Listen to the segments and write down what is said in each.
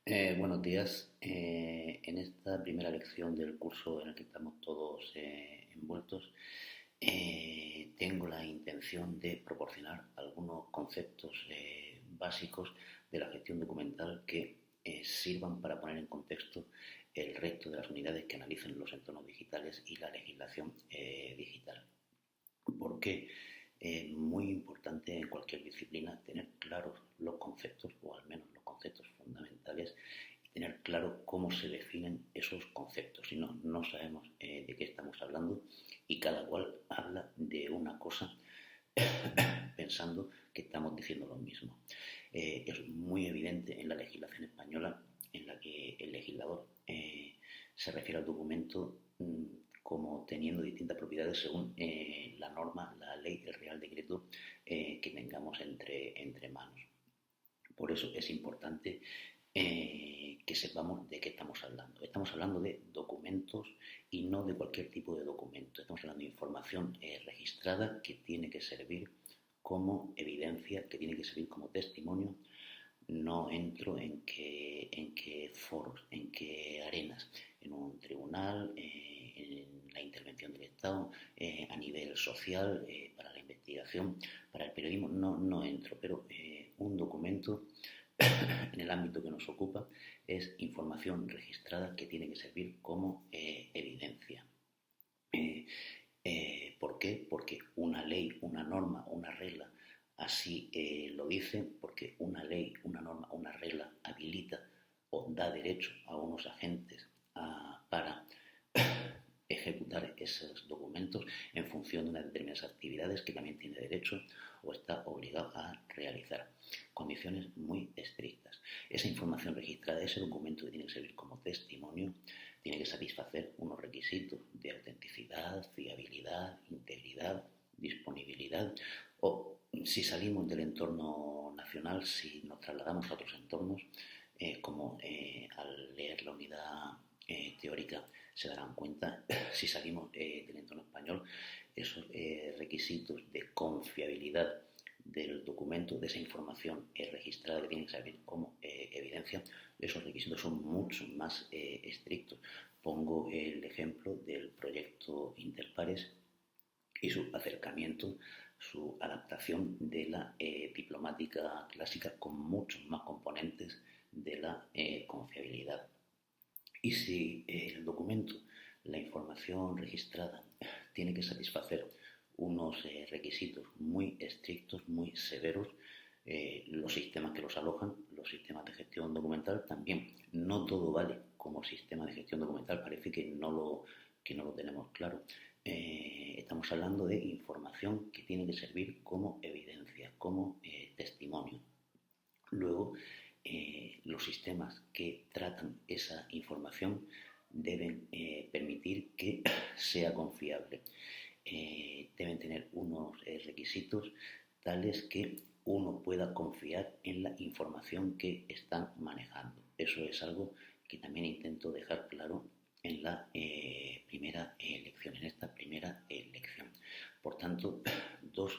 Buenos días. En esta primera lección del curso en el que estamos todos envueltos, tengo la intención de proporcionar algunos conceptos básicos de la gestión documental que sirvan para poner en contexto el resto de las unidades que analizan los entornos digitales y la legislación digital. Porque es muy importante en cualquier disciplina tener claros los conceptos, o al menos los conceptos fundamentales, y tener claro cómo se definen esos conceptos. Si no, no sabemos de qué estamos hablando y cada cual habla de una cosa pensando que estamos diciendo lo mismo. Es muy evidente en la legislación española en la que el legislador se refiere al documento como teniendo distintas propiedades según la norma, la ley, el real decreto que tengamos entre manos. Por eso es importante que sepamos de qué estamos hablando. Estamos hablando de documentos y no de cualquier tipo de documento. Estamos hablando de información registrada que tiene que servir como evidencia, que tiene que servir como testimonio. No entro en qué foros, en qué arenas, en un tribunal, en la intervención del Estado, a nivel social, para la investigación, para el periodismo, no entro, pero un documento en el ámbito que nos ocupa es información registrada que tiene que servir como evidencia. ¿Por qué? Porque una ley, una norma o una regla así lo dice, porque una ley, una norma, una regla habilita o da derecho a unos agentes para ejecutar esos documentos en función de unas determinadas actividades que también tiene derecho o está obligado a realizar. Condiciones muy estrictas. Esa información registrada, ese documento que tiene que servir como testimonio, tiene que satisfacer unos requisitos de autenticidad, fiabilidad, integridad, disponibilidad, o si salimos del entorno nacional, si nos trasladamos a otros entornos, como al leer la unidad teórica se darán cuenta, si salimos del entorno español, esos requisitos de confiabilidad del documento, de esa información registrada que tiene que servir como evidencia, esos requisitos son mucho más estrictos. Pongo el ejemplo del proyecto Interpares y su acercamiento, su adaptación de la diplomática clásica con muchos más componentes de la confiabilidad. Y si el documento, la información registrada, tiene que satisfacer unos requisitos muy estrictos, muy severos, los sistemas que los alojan, los sistemas de gestión documental también. No todo vale como sistema de gestión documental, parece que no lo tenemos claro. Estamos hablando de información que tiene que servir como evidencia, como testimonio. Luego, los sistemas que tratan esa información deben permitir que sea confiable. Deben tener unos requisitos tales que uno pueda confiar en la información que están manejando. Eso es algo que también intento dejar claro en la primera lección, en esta primera lección. Por tanto, dos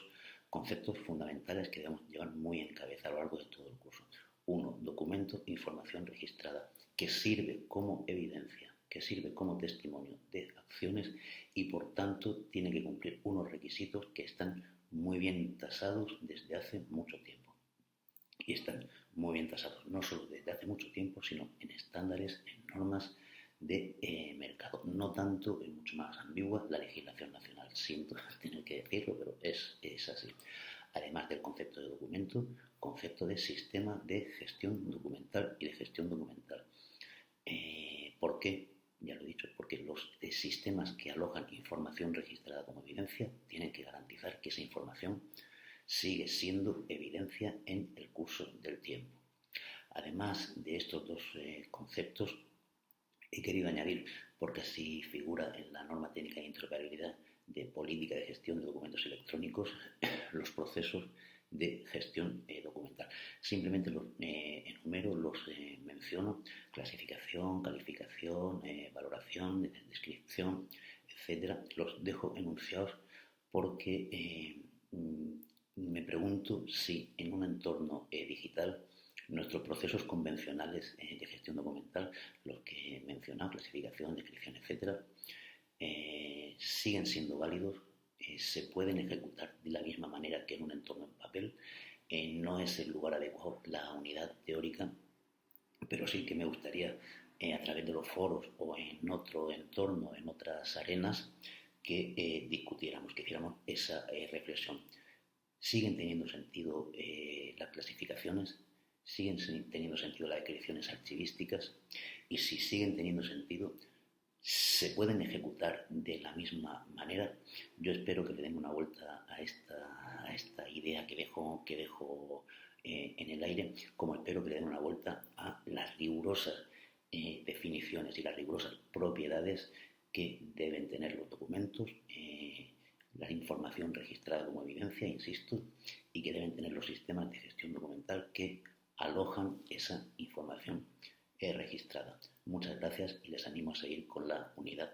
conceptos fundamentales que debemos llevar muy en cabeza a lo largo de todo el curso. Uno, documento, información registrada, que sirve como evidencia, que sirve como testimonio de acciones y por tanto tiene que cumplir unos requisitos que están muy bien tasados desde hace mucho tiempo. Y están muy bien tasados, no solo desde hace mucho tiempo, sino en estándares, en normas de mercado. No tanto, es mucho más ambigua la legislación nacional. Siento tener que decirlo, pero es así. Además del concepto de documento, concepto de sistema de gestión documental y de gestión documental. ¿Por qué? Ya lo he dicho, porque los sistemas que alojan información registrada como evidencia tienen que garantizar que esa información sigue siendo evidencia en el curso del tiempo. Además de estos dos conceptos, he querido añadir, porque así figura en la norma técnica de interoperabilidad de política de gestión de documentos electrónicos, los procesos de gestión documental. Simplemente los enumero, los menciono: clasificación, calificación, valoración, descripción, etcétera. Los dejo enunciados porque me pregunto si en un entorno digital Nuestros procesos convencionales de gestión documental, los que he mencionado, clasificación, descripción, etcétera, siguen siendo válidos, se pueden ejecutar de la misma manera que en un entorno en papel. No es el lugar adecuado la unidad teórica, pero sí que me gustaría, a través de los foros o en otro entorno, en otras arenas, que discutiéramos, que hiciéramos esa reflexión. ¿Siguen teniendo sentido las clasificaciones? ¿Siguen teniendo sentido las descripciones archivísticas? Y si siguen teniendo sentido, ¿se pueden ejecutar de la misma manera? Yo espero que le den una vuelta a esta idea que dejo en el aire, como espero que le den una vuelta a las rigurosas definiciones y las rigurosas propiedades que deben tener los documentos, la información registrada como evidencia, insisto, y que deben tener los sistemas de gestión documental que alojan esa información registrada. Muchas gracias y les animo a seguir con la unidad